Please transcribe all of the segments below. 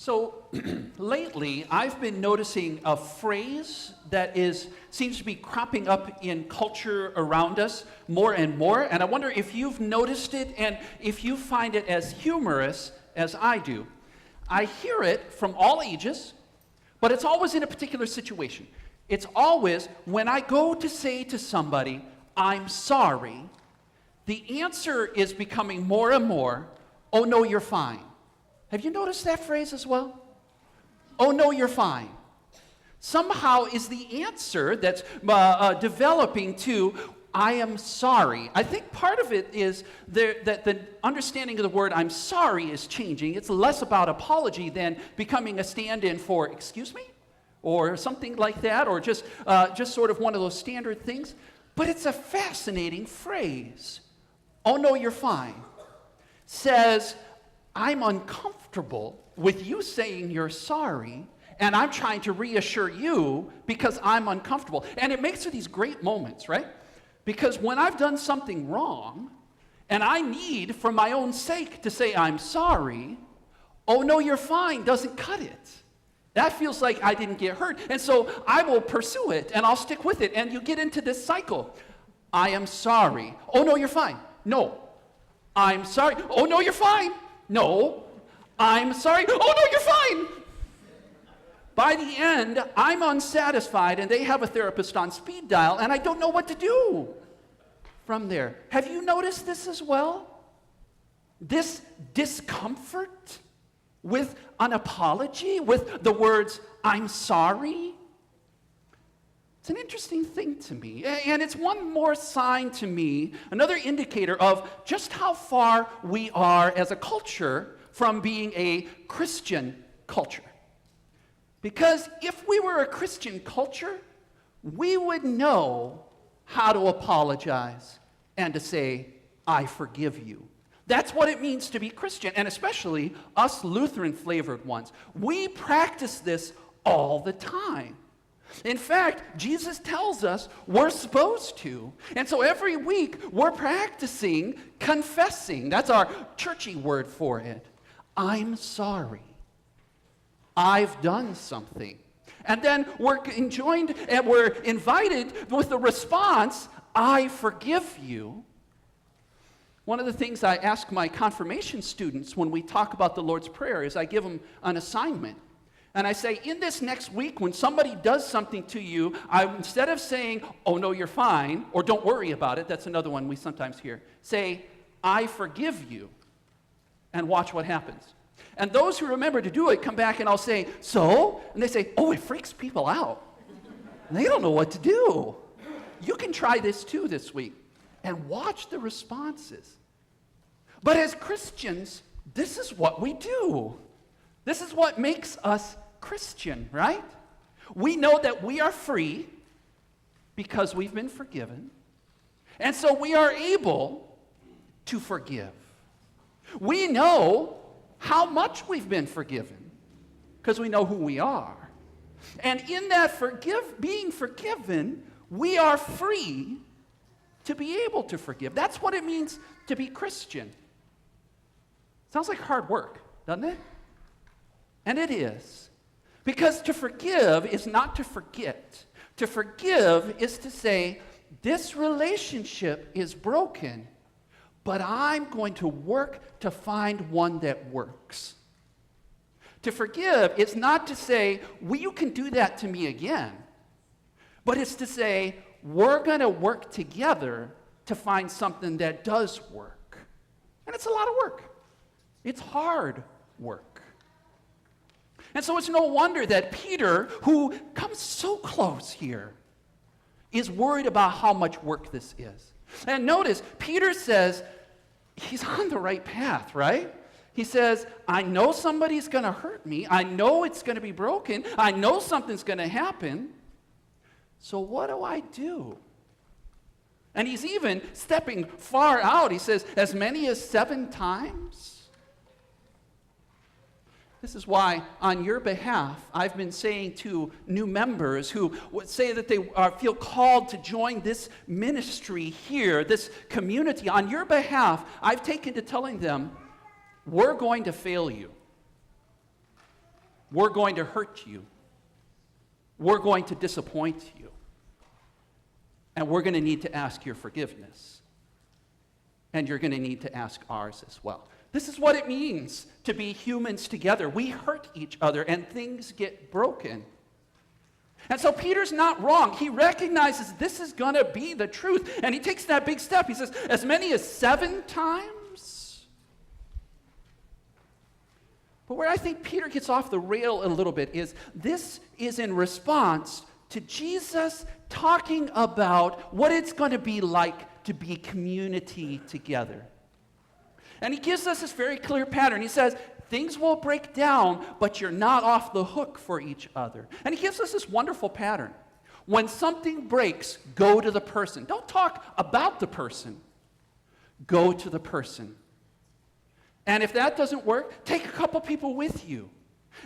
So lately, I've been noticing a phrase that seems to be cropping up in culture around us more and more, and I wonder if you've noticed it and if you find it as humorous as I do. I hear it from all ages, but it's always in a particular situation. It's always when I go to say to somebody, "I'm sorry," the answer is becoming more and more, "Oh no, you're fine." Have you noticed that phrase as well? "Oh no, you're fine." Somehow is the answer that's developing to, "I am sorry." I think part of it is that the understanding of the word "I'm sorry" is changing. It's less about apology than becoming a stand-in for "excuse me," or something like that, or just sort of one of those standard things. But it's a fascinating phrase. "Oh no, you're fine" says, I'm uncomfortable with you saying you're sorry, and I'm trying to reassure you because I'm uncomfortable. And it makes for these great moments, right? Because when I've done something wrong, and I need, for my own sake, to say I'm sorry, "Oh no, you're fine" doesn't cut it. That feels like I didn't get hurt. And so I will pursue it, and I'll stick with it. And you get into this cycle. "I am sorry." "Oh no, you're fine." "No." "I'm sorry." "Oh no, you're fine." "No." "I'm sorry." "Oh no, you're fine." By the end, I'm unsatisfied, and they have a therapist on speed dial, and I don't know what to do from there. Have you noticed this as well? This discomfort with an apology, with the words, "I'm sorry"? It's an interesting thing to me, and it's one more sign to me, another indicator of just how far we are as a culture from being a Christian culture. Because if we were a Christian culture, we would know how to apologize and to say, "I forgive you." That's what it means to be Christian, and especially us Lutheran-flavored ones. We practice this all the time. In fact, Jesus tells us we're supposed to. And so every week we're practicing confessing. That's our churchy word for it. "I'm sorry. I've done something." And then we're enjoined and we're invited with the response, "I forgive you." One of the things I ask my confirmation students when we talk about the Lord's Prayer is I give them an assignment. And I say, in this next week, when somebody does something to you, instead of saying, "Oh no, you're fine," or "Don't worry about it," that's another one we sometimes hear, say, "I forgive you," and watch what happens. And those who remember to do it come back and I'll say, "So?" And they say, "Oh, it freaks people out. They don't know what to do." You can try this too this week and watch the responses. But as Christians, this is what we do. This is what makes us Christian, right? We know that we are free because we've been forgiven. And so we are able to forgive. We know how much we've been forgiven because we know who we are. And in that being forgiven, we are free to be able to forgive. That's what it means to be Christian. Sounds like hard work, doesn't it? And it is. Because to forgive is not to forget. To forgive is to say, this relationship is broken, but I'm going to work to find one that works. To forgive is not to say, well, you can do that to me again. But it's to say, we're going to work together to find something that does work. And it's a lot of work. It's hard work. And so it's no wonder that Peter, who comes so close here, is worried about how much work this is. And notice, Peter says, he's on the right path, right? He says, I know somebody's going to hurt me. I know it's going to be broken. I know something's going to happen. So what do I do? And he's even stepping far out. He says, as many as 7 times? This is why, on your behalf, I've been saying to new members who would say that they feel called to join this ministry here, this community, on your behalf, I've taken to telling them, we're going to fail you. we're going to hurt you. We're going to disappoint you. And we're going to need to ask your forgiveness. And you're going to need to ask ours as well. This is what it means to be humans together. We hurt each other and things get broken. And so Peter's not wrong. He recognizes this is going to be the truth. And he takes that big step. He says, as many as 7 times? But where I think Peter gets off the rail a little bit is this is in response to Jesus talking about what it's going to be like to be community together. And he gives us this very clear pattern. He says, things will break down, but you're not off the hook for each other. And he gives us this wonderful pattern. When something breaks, go to the person. Don't talk about the person. Go to the person. And if that doesn't work, take a couple people with you.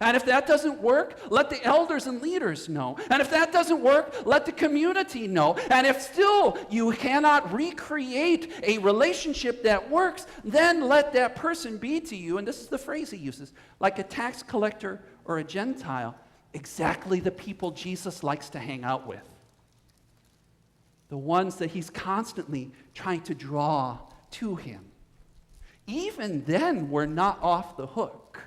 And if that doesn't work, let the elders and leaders know. And if that doesn't work, let the community know. And if still you cannot recreate a relationship that works, then let that person be to you, and this is the phrase he uses, like a tax collector or a Gentile, exactly the people Jesus likes to hang out with. The ones that he's constantly trying to draw to him. Even then, we're not off the hook.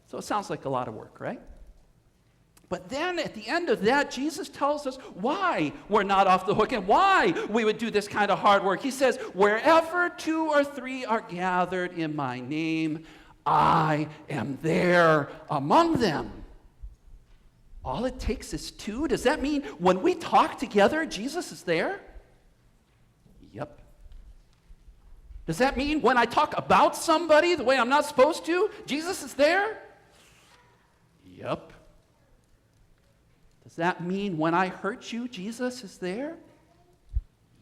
So it sounds like a lot of work, right? But then at the end of that, Jesus tells us why we're not off the hook and why we would do this kind of hard work. He says, wherever 2 or 3 are gathered in my name, I am there among them. All it takes is 2. Does that mean when we talk together, Jesus is there? Yep. Does that mean when I talk about somebody the way I'm not supposed to, Jesus is there? Yep. Does that mean when I hurt you, Jesus is there?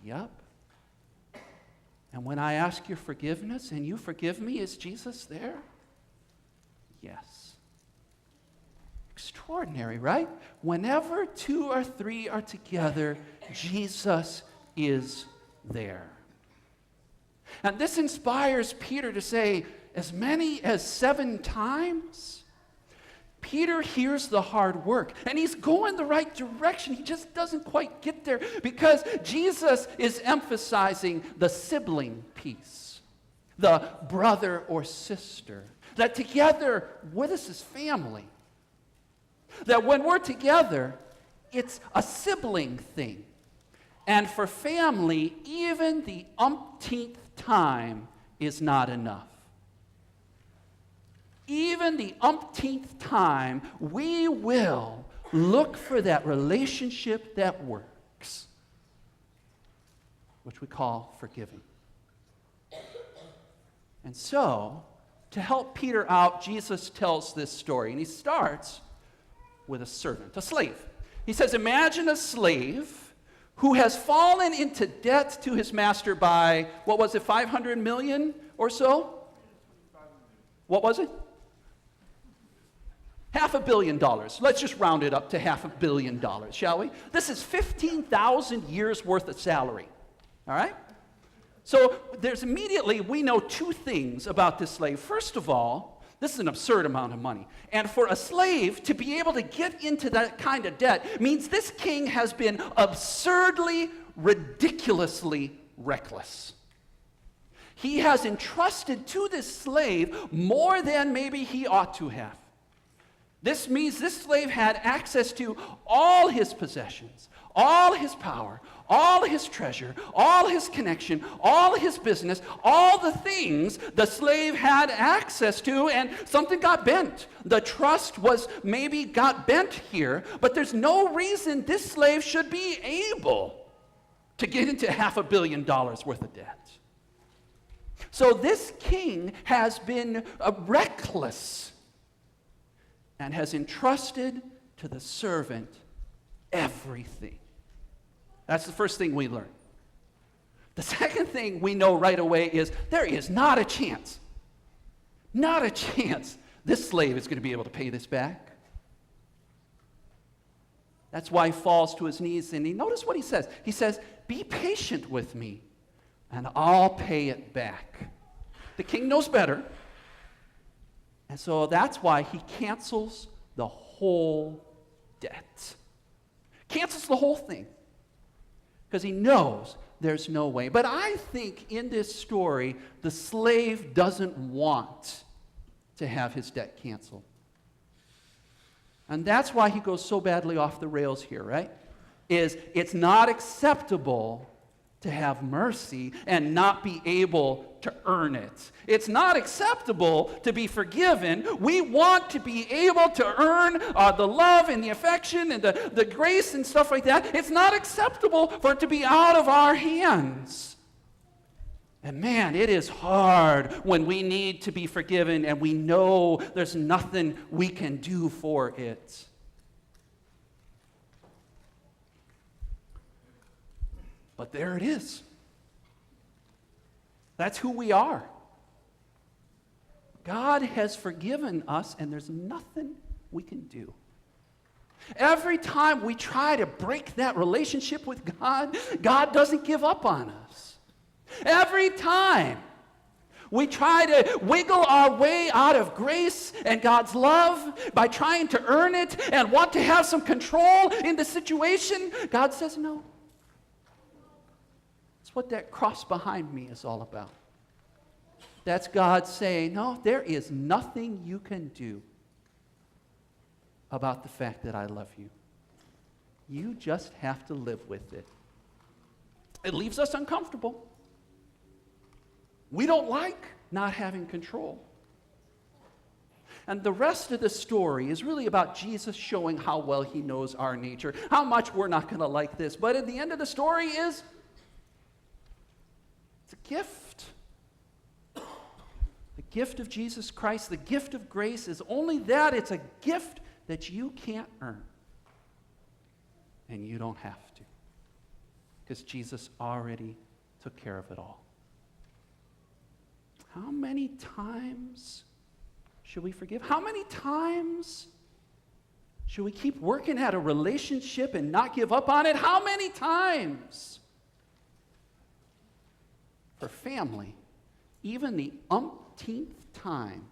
Yep. And when I ask your forgiveness and you forgive me, is Jesus there? Yes. Extraordinary, right? Whenever 2 or 3 are together, Jesus is there. And this inspires Peter to say, as many as 7 times? Peter hears the hard work, and he's going the right direction. He just doesn't quite get there because Jesus is emphasizing the sibling piece, the brother or sister, that together with us is family. That when we're together, it's a sibling thing. And for family, even the umpteenth time is not enough. Even the umpteenth time, we will look for that relationship that works, which we call forgiving. And so, to help Peter out, Jesus tells this story, and he starts with a servant, a slave. He says, imagine a slave who has fallen into debt to his master by, what was it, 500 million or so? What was it? $500 million. Let's just round it up to $500 million, shall we? This is 15,000 years worth of salary, all right? So there's immediately, we know 2 things about this slave. First of all, this is an absurd amount of money. And for a slave to be able to get into that kind of debt means this king has been absurdly, ridiculously reckless. He has entrusted to this slave more than maybe he ought to have. This means this slave had access to all his possessions, all his power, all his treasure, all his connection, all his business, all the things the slave had access to, and something got bent. The trust was maybe got bent here, but there's no reason this slave should be able to get into $500 million worth of debt. So this king has been reckless and has entrusted to the servant everything. That's the first thing we learn. The second thing we know right away is there is not a chance this slave is going to be able to pay this back. That's why he falls to his knees, and notice what he says. He says, be patient with me, and I'll pay it back. The king knows better. And so that's why he cancels the whole debt. Cancels the whole thing. Because he knows there's no way. But I think in this story, the slave doesn't want to have his debt canceled. And that's why he goes so badly off the rails here, right? It's not acceptable to have mercy and not be able to earn it. It's not acceptable to be forgiven. We want to be able to earn the love and the affection and the grace and stuff like that. It's not acceptable for it to be out of our hands. And man, it is hard when we need to be forgiven and we know there's nothing we can do for it. But there it is. That's who we are. God has forgiven us, and there's nothing we can do. Every time we try to break that relationship with God, God doesn't give up on us. Every time we try to wiggle our way out of grace and God's love by trying to earn it and want to have some control in the situation, God says no. That's what that cross behind me is all about. That's God saying, no, there is nothing you can do about the fact that I love you. You just have to live with it. It leaves us uncomfortable. We don't like not having control. And the rest of the story is really about Jesus showing how well he knows our nature, how much we're not going to like this. But at the end of the story is, it's a gift. The gift of Jesus Christ, the gift of grace is only that. It's a gift that you can't earn. And you don't have to. Because Jesus already took care of it all. How many times should we forgive? How many times should we keep working at a relationship and not give up on it? How many times? For family, even the umpteenth time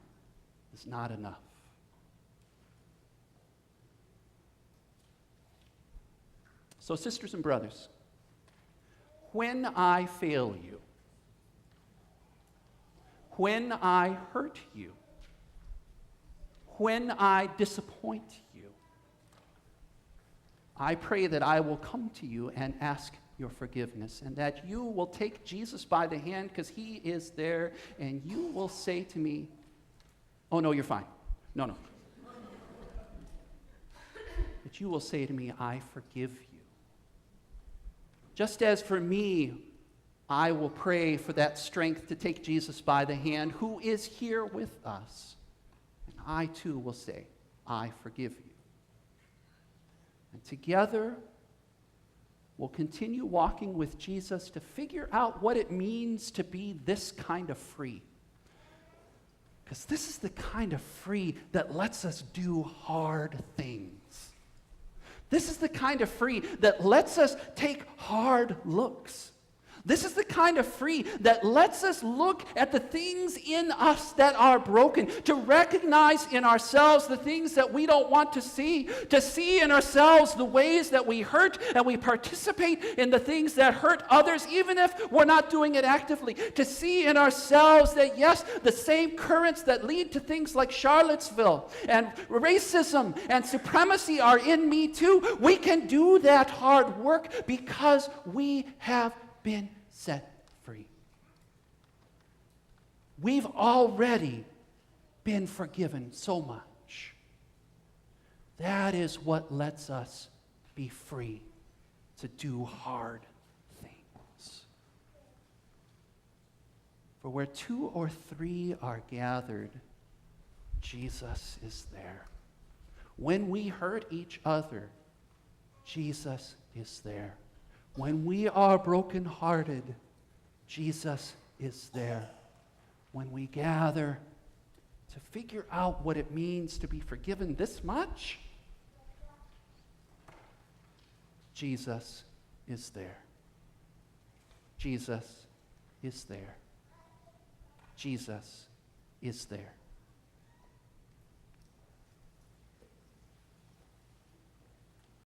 is not enough. So, sisters and brothers, when I fail you, when I hurt you, when I disappoint you, I pray that I will come to you and ask your forgiveness, and that you will take Jesus by the hand because he is there, and you will say to me, oh no, you're fine. No. But you will say to me, I forgive you. Just as for me, I will pray for that strength to take Jesus by the hand, who is here with us. And I too will say, I forgive you. And together, we'll continue walking with Jesus to figure out what it means to be this kind of free. Because this is the kind of free that lets us do hard things. This is the kind of free that lets us take hard looks. This is the kind of free that lets us look at the things in us that are broken, to recognize in ourselves the things that we don't want to see in ourselves the ways that we hurt, and we participate in the things that hurt others, even if we're not doing it actively, to see in ourselves that, yes, the same currents that lead to things like Charlottesville and racism and supremacy are in me too. We can do that hard work because we have been set free. We've already been forgiven so much. That is what lets us be free to do hard things. For where two or three are gathered, Jesus is there. When we hurt each other, Jesus is there. When we are brokenhearted, Jesus is there. When we gather to figure out what it means to be forgiven this much, Jesus is there. Jesus is there. Jesus is there.